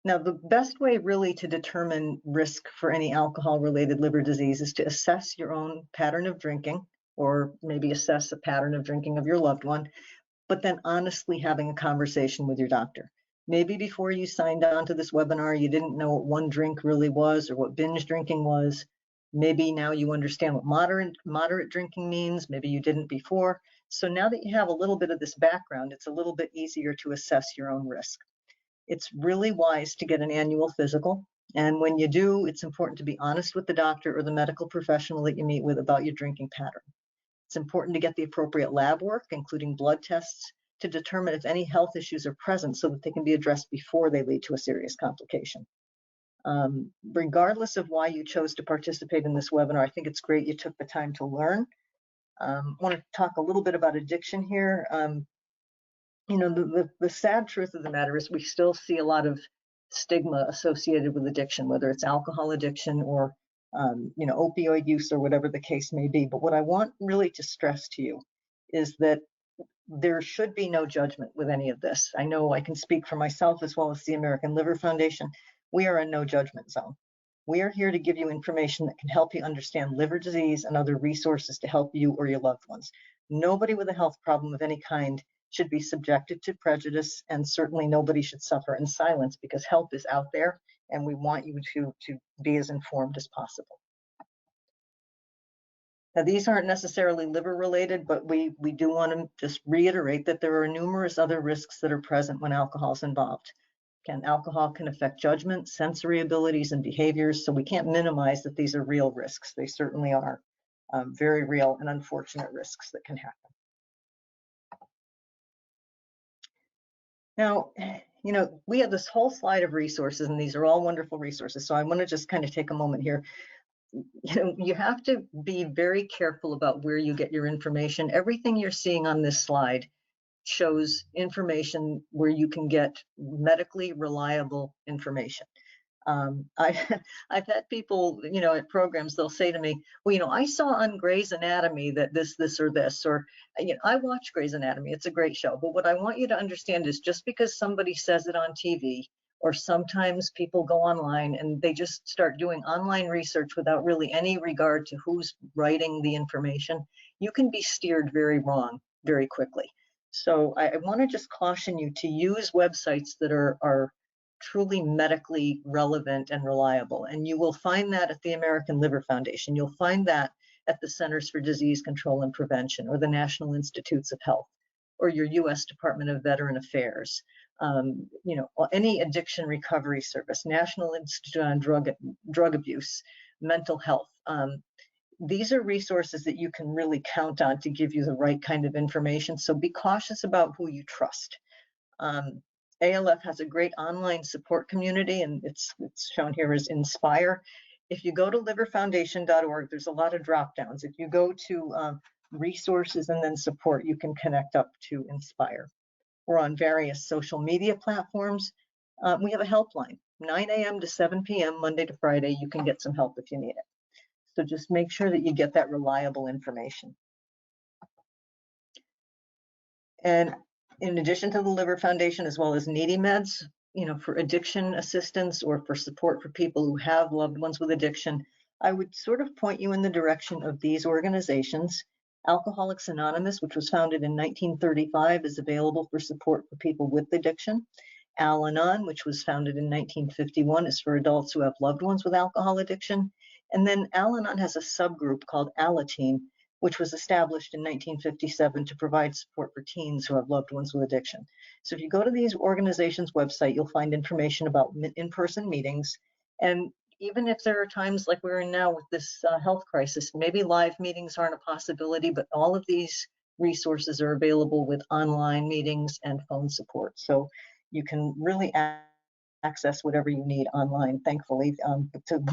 Now, the best way really to determine risk for any alcohol-related liver disease is to assess your own pattern of drinking, or maybe assess a pattern of drinking of your loved one, but then honestly having a conversation with your doctor. Maybe before you signed on to this webinar, you didn't know what one drink really was or what binge drinking was. Maybe now you understand what moderate drinking means. Maybe you didn't before. So now that you have a little bit of this background, it's a little bit easier to assess your own risk. It's really wise to get an annual physical. And when you do, it's important to be honest with the doctor or the medical professional that you meet with about your drinking pattern. It's important to get the appropriate lab work, including blood tests, to determine if any health issues are present so that they can be addressed before they lead to a serious complication. Regardless of why you chose to participate in this webinar, I think it's great you took the time to learn. I want to talk a little bit about addiction here. You know, the sad truth of the matter is we still see a lot of stigma associated with addiction, whether it's alcohol addiction or you know, opioid use or whatever the case may be. But what I want really to stress to you is that there should be no judgment with any of this. I know I can speak for myself as well as the American Liver Foundation. We are in no judgment zone. We are here to give you information that can help you understand liver disease and other resources to help you or your loved ones. Nobody with a health problem of any kind should be subjected to prejudice, and certainly nobody should suffer in silence, because help is out there and we want you to be as informed as possible. Now, these aren't necessarily liver related, but we do want to just reiterate that there are numerous other risks that are present when alcohol is involved. Again, alcohol can affect judgment, sensory abilities, and behaviors, so we can't minimize that these are real risks. They certainly are very real and unfortunate risks that can happen. Now, you know, we have this whole slide of resources, and these are all wonderful resources, so I want to just kind of take a moment here. You know, you have to be very careful about where you get your information. Everything you're seeing on this slide shows information where you can get medically reliable information. I've had people, you know, at programs, they'll say to me, well, you know, I saw on Grey's Anatomy that this, or this, or, you know, I watch Grey's Anatomy. It's a great show. But what I want you to understand is just because somebody says it on TV, or sometimes people go online and they just start doing online research without really any regard to who's writing the information, you can be steered very wrong very quickly. So I want to just caution you to use websites that are truly medically relevant and reliable. And you will find that at the American Liver Foundation. You'll find that at the Centers for Disease Control and Prevention, or the National Institutes of Health, or your U.S. Department of Veteran Affairs. You know, any addiction recovery service, National Institute on Drug Abuse, mental health. These are resources that you can really count on to give you the right kind of information. So be cautious about who you trust. ALF has a great online support community, and it's shown here as Inspire. If you go to liverfoundation.org, there's a lot of drop downs. If you go to resources and then support, you can connect up to Inspire. We're on various social media platforms. We have a helpline, 9 a.m. to 7 p.m. Monday to Friday. You can get some help if you need it. So just make sure that you get that reliable information. And in addition to the Liver Foundation, as well as NeedyMeds, you know, for addiction assistance or for support for people who have loved ones with addiction, I would sort of point you in the direction of these organizations. Alcoholics Anonymous, which was founded in 1935, is available for support for people with addiction. Al-Anon, which was founded in 1951, is for adults who have loved ones with alcohol addiction. And then Al-Anon has a subgroup called Alateen, which was established in 1957 to provide support for teens who have loved ones with addiction. So if you go to these organizations' website, you'll find information about in-person meetings. And even if there are times like we're in now with this health crisis, maybe live meetings aren't a possibility, but all of these resources are available with online meetings and phone support. So you can really access whatever you need online, thankfully,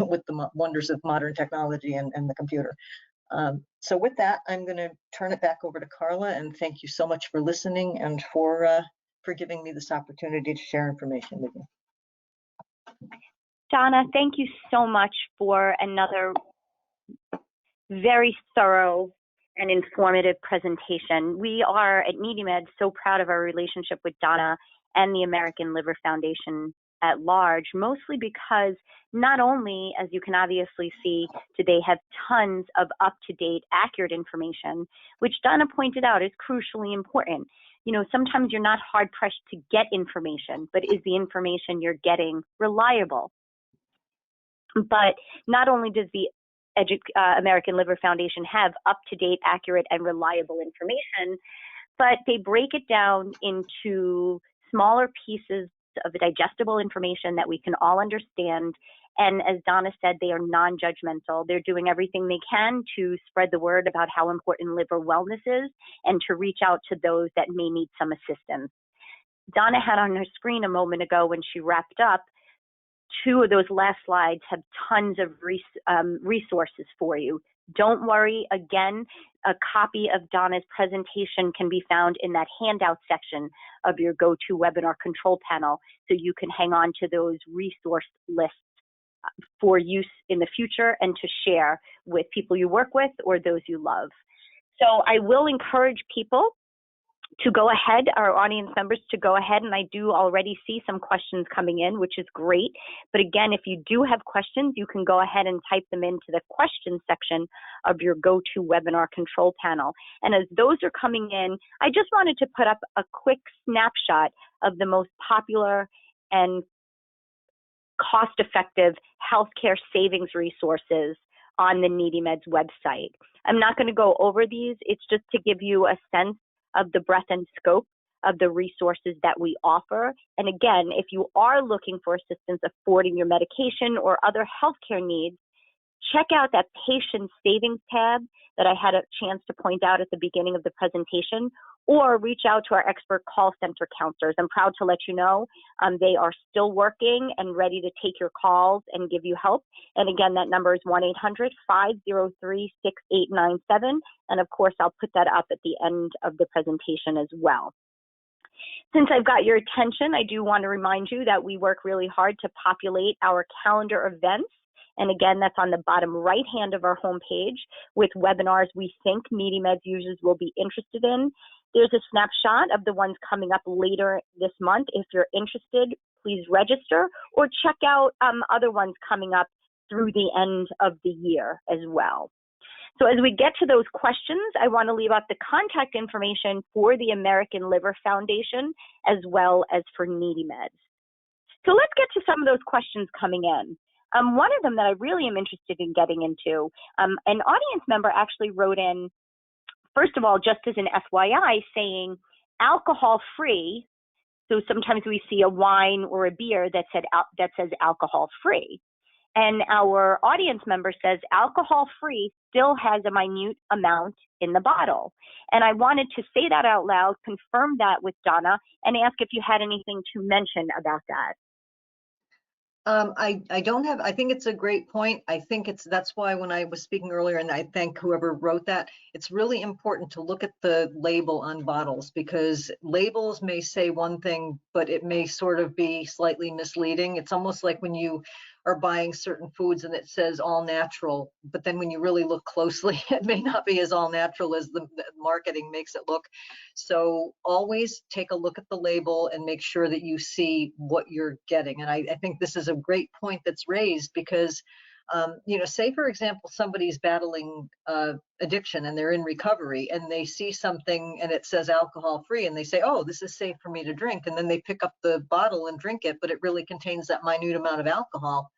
with the wonders of modern technology and the computer. So with that, I'm going to turn it back over to Carla, and thank you so much for listening and for giving me this opportunity to share information with you. Donna, thank you so much for another very thorough and informative presentation. We are at NeedyMeds so proud of our relationship with Donna and the American Liver Foundation at large, mostly because not only, as you can obviously see, do they have tons of up-to-date, accurate information, which Donna pointed out is crucially important. You know, sometimes you're not hard-pressed to get information, but is the information you're getting reliable? But not only does the American Liver Foundation have up-to-date, accurate, and reliable information, but they break it down into smaller pieces of digestible information that we can all understand. And as Donna said, they are non-judgmental. They're doing everything they can to spread the word about how important liver wellness is and to reach out to those that may need some assistance. Donna had on her screen a moment ago when she wrapped up, 2 of those last slides have tons of resources for you. Don't worry. Again, a copy of Donna's presentation can be found in that handout section of your GoToWebinar control panel, so you can hang on to those resource lists for use in the future and to share with people you work with or those you love. So I will encourage people to go ahead, our audience members, to go ahead, and I do already see some questions coming in, which is great. But again, if you do have questions, you can go ahead and type them into the question section of your GoToWebinar control panel. And as those are coming in, I just wanted to put up a quick snapshot of the most popular and cost-effective healthcare savings resources on the NeedyMeds website. I'm not going to go over these. It's just to give you a sense of the breadth and scope of the resources that we offer. And again, if you are looking for assistance affording your medication or other healthcare needs, check out that patient savings tab that I had a chance to point out at the beginning of the presentation, or reach out to our expert call center counselors. I'm proud to let you know they are still working and ready to take your calls and give you help. And again, that number is 1-800-503-6897. And of course, I'll put that up at the end of the presentation as well. Since I've got your attention, I do want to remind you that we work really hard to populate our calendar events. And again, that's on the bottom right hand of our homepage with webinars we think NeedyMeds users will be interested in. There's a snapshot of the ones coming up later this month. If you're interested, please register or check out other ones coming up through the end of the year as well. So as we get to those questions, I want to leave out the contact information for the American Liver Foundation as well as for NeedyMeds. So let's get to some of those questions coming in. One of them that I really am interested in getting into, an audience member actually wrote in, first of all, just as an FYI, saying alcohol-free. So sometimes we see a wine or a beer that says alcohol-free. And our audience member says alcohol-free still has a minute amount in the bottle. And I wanted to say that out loud, confirm that with Donna, and ask if you had anything to mention about that. I don't have, I think it's a great point. I think that's why when I was speaking earlier, and I thank whoever wrote that, it's really important to look at the label on bottles, because labels may say one thing, but it may sort of be slightly misleading. It's almost like when you are buying certain foods and it says all natural, but then when you really look closely, it may not be as all natural as the marketing makes it look. So always take a look at the label and make sure that you see what you're getting. And I think this is a great point that's raised, because you know, say for example, somebody's battling addiction and they're in recovery and they see something and it says alcohol free and they say, oh, this is safe for me to drink. And then they pick up the bottle and drink it, but it really contains that minute amount of alcohol.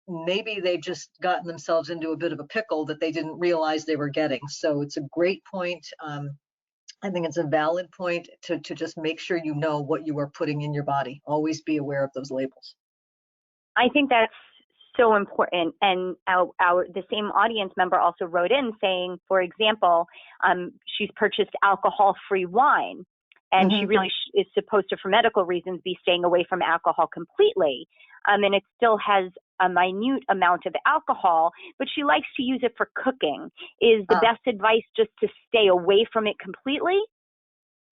Maybe they've just gotten themselves into a bit of a pickle that they didn't realize they were getting. So it's a great point. I think it's a valid point to just make sure you know what you are putting in your body. Always be aware of those labels. I think that's so important. And the same audience member also wrote in saying, for example, she's purchased alcohol-free wine, and she really is supposed to, for medical reasons, be staying away from alcohol completely. And it still has a minute amount of alcohol, but she likes to use it for cooking. Is the best advice just to stay away from it completely?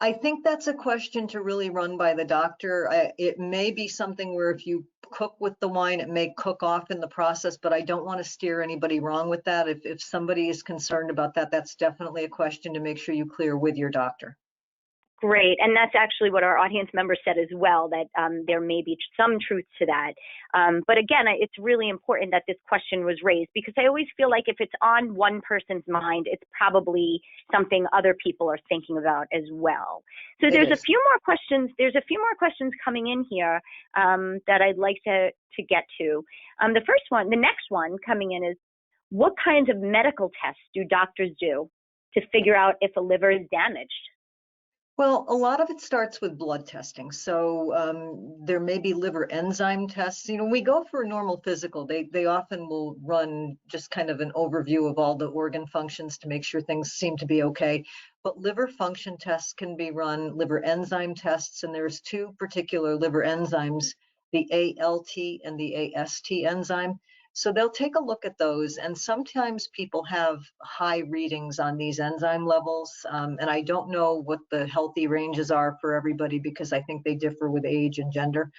I think that's a question to really run by the doctor. It may be something where if you cook with the wine, it may cook off in the process, but I don't want to steer anybody wrong with that. If somebody is concerned about that, that's definitely a question to make sure you clear with your doctor. Great. And that's actually what our audience member said as well, that there may be some truth to that. But again, it's really important that this question was raised, because I always feel like if it's on one person's mind, it's probably something other people are thinking about as well. So there's a few more questions. There's a few more questions coming in here that I'd like to get to. The next one coming in is, What kinds of medical tests do doctors do to figure out if a liver is damaged? Well, a lot of it starts with blood testing. So there may be liver enzyme tests. You know, we go for a normal physical. They often will run just kind of an overview of all the organ functions to make sure things seem to be okay. But liver function tests can be run, liver enzyme tests, and there's two particular liver enzymes, the ALT and the AST enzyme. So they'll take a look at those, and sometimes people have high readings on these enzyme levels, and I don't know what the healthy ranges are for everybody because I think they differ with age and gender.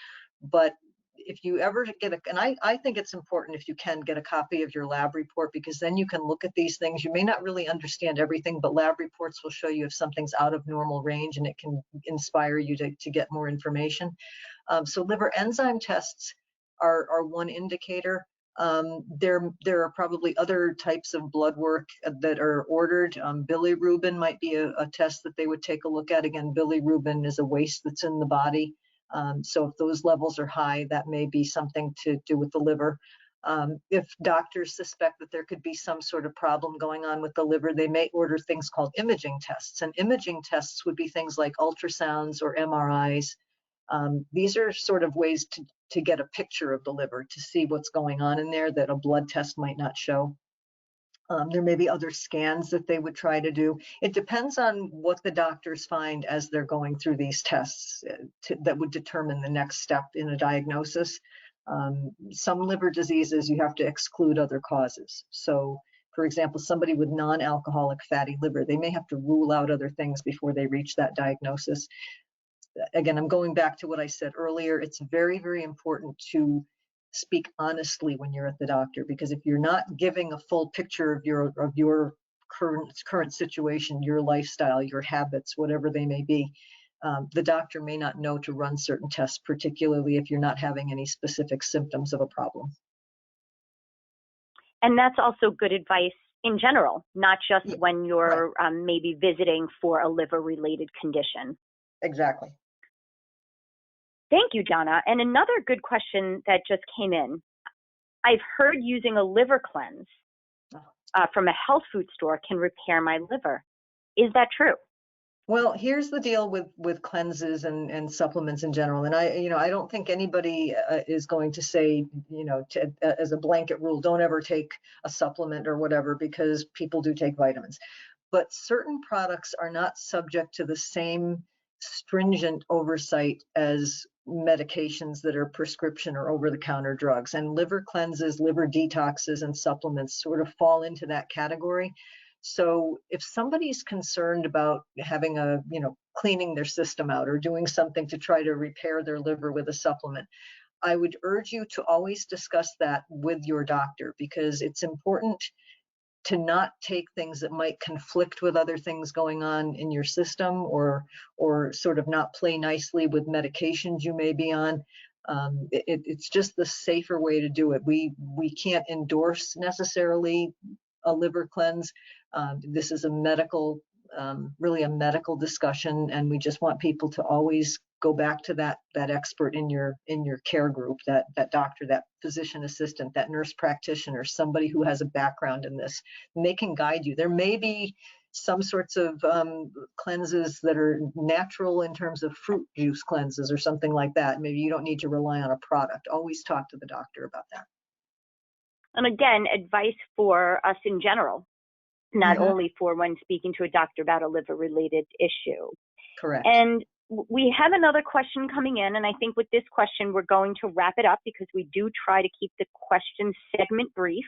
But if you ever get and I think it's important if you can get a copy of your lab report, because then you can look at these things. You may not really understand everything, but lab reports will show you if something's out of normal range, and it can inspire you to get more information. So liver enzyme tests are one indicator. There are probably other types of blood work that are ordered. Bilirubin might be a test that they would take a look at. Again, bilirubin is a waste that's in the body. So if those levels are high, that may be something to do with the liver. If doctors suspect that there could be some sort of problem going on with the liver, they may order things called imaging tests. And imaging tests would be things like ultrasounds or MRIs. These are sort of ways to get a picture of the liver, to see what's going on in there that a blood test might not show. There may be other scans that they would try to do. It depends on what the doctors find as they're going through these tests that would determine the next step in a diagnosis. Some liver diseases, you have to exclude other causes. So, for example, somebody with non-alcoholic fatty liver, they may have to rule out other things before they reach that diagnosis. Again, I'm going back to what I said earlier. It's very, very important to speak honestly when you're at the doctor, because if you're not giving a full picture of your current situation, your lifestyle, your habits, whatever they may be, the doctor may not know to run certain tests, particularly if you're not having any specific symptoms of a problem. And that's also good advice in general, not just when you're maybe visiting for a liver-related condition. Exactly. Thank you, Donna. And another good question that just came in. I've heard using a liver cleanse from a health food store can repair my liver. Is that true? Well, here's the deal with cleanses and supplements in general. And I don't think anybody is going to say, as a blanket rule, don't ever take a supplement or whatever, because people do take vitamins. But certain products are not subject to the same stringent oversight as medications that are prescription or over-the-counter drugs. And liver cleanses, liver detoxes, and supplements sort of fall into that category. So if somebody's concerned about having cleaning their system out or doing something to try to repair their liver with a supplement, I would urge you to always discuss that with your doctor, because it's important to not take things that might conflict with other things going on in your system, or sort of not play nicely with medications you may be on. It's just the safer way to do it. We can't endorse necessarily a liver cleanse. This is really a medical discussion, and we just want people to always go back to that expert in your care group, that doctor, that physician assistant, that nurse practitioner, somebody who has a background in this, and they can guide you. There may be some sorts of cleanses that are natural in terms of fruit juice cleanses or something like that. Maybe you don't need to rely on a product. Always talk to the doctor about that. And again, advice for us in general, not only for when speaking to a doctor about a liver-related issue. Correct. And we have another question coming in, and I think with this question, we're going to wrap it up, because we do try to keep the question segment brief.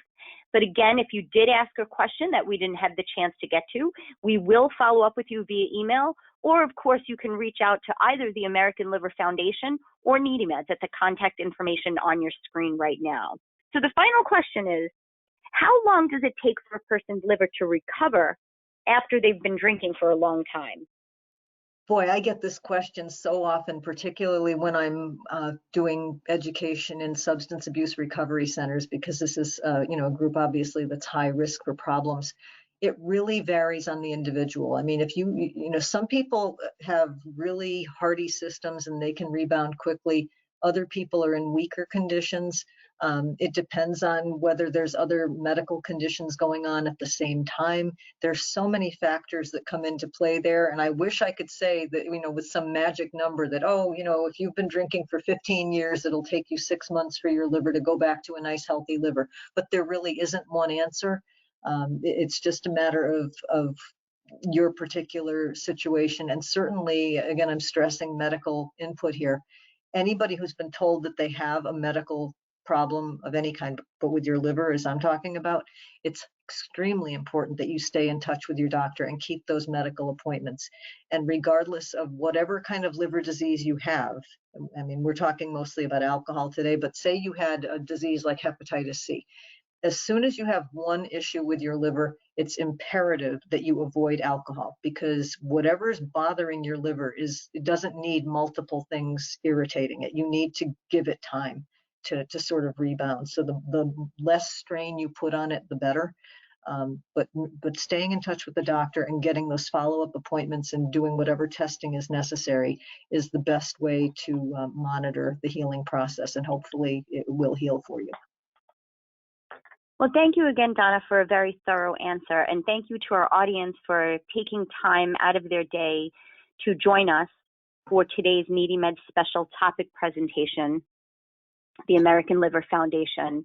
But again, if you did ask a question that we didn't have the chance to get to, we will follow up with you via email, or of course, you can reach out to either the American Liver Foundation or NeedyMeds at the contact information on your screen right now. So the final question is, how long does it take for a person's liver to recover after they've been drinking for a long time? Boy, I get this question so often, particularly when I'm doing education in substance abuse recovery centers, because this is a group obviously that's high risk for problems. It really varies on the individual. I mean, if some people have really hardy systems and they can rebound quickly. Other people are in weaker conditions. It depends on whether there's other medical conditions going on at the same time. There's so many factors that come into play there. And I wish I could say that, with some magic number that, oh, if you've been drinking for 15 years, it'll take you 6 months for your liver to go back to a nice, healthy liver. But there really isn't one answer. It's just a matter of your particular situation. And certainly, again, I'm stressing medical input here. Anybody who's been told that they have a medical problem of any kind, but with your liver, as I'm talking about, it's extremely important that you stay in touch with your doctor and keep those medical appointments. And regardless of whatever kind of liver disease you have, I mean, we're talking mostly about alcohol today, but say you had a disease like hepatitis C. As soon as you have one issue with your liver, it's imperative that you avoid alcohol, because whatever is bothering your liver it doesn't need multiple things irritating it. You need to give it time to sort of rebound. So the less strain you put on it, the better. But staying in touch with the doctor and getting those follow-up appointments and doing whatever testing is necessary is the best way to monitor the healing process, and hopefully it will heal for you. Well, thank you again, Donna, for a very thorough answer. And thank you to our audience for taking time out of their day to join us for today's NeedyMeds special topic presentation, the American Liver Foundation,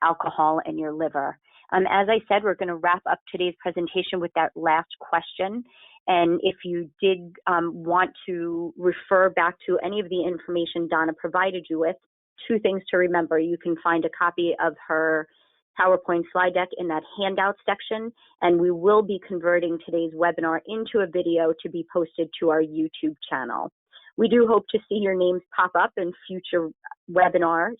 Alcohol and Your Liver. As I said, we're going to wrap up today's presentation with that last question. And if you did want to refer back to any of the information Donna provided you with, 2 things to remember. You can find a copy of her PowerPoint slide deck in that handout section, and we will be converting today's webinar into a video to be posted to our YouTube channel. We do hope to see your names pop up in future webinars.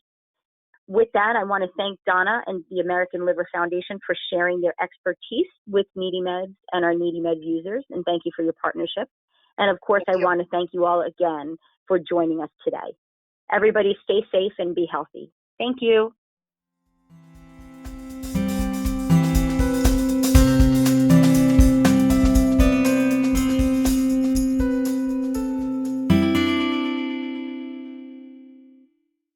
With that, I want to thank Donna and the American Liver Foundation for sharing their expertise with NeedyMeds and our NeedyMeds users, and thank you for your partnership. And of course, I want to thank you all again for joining us today. Everybody stay safe and be healthy. Thank you.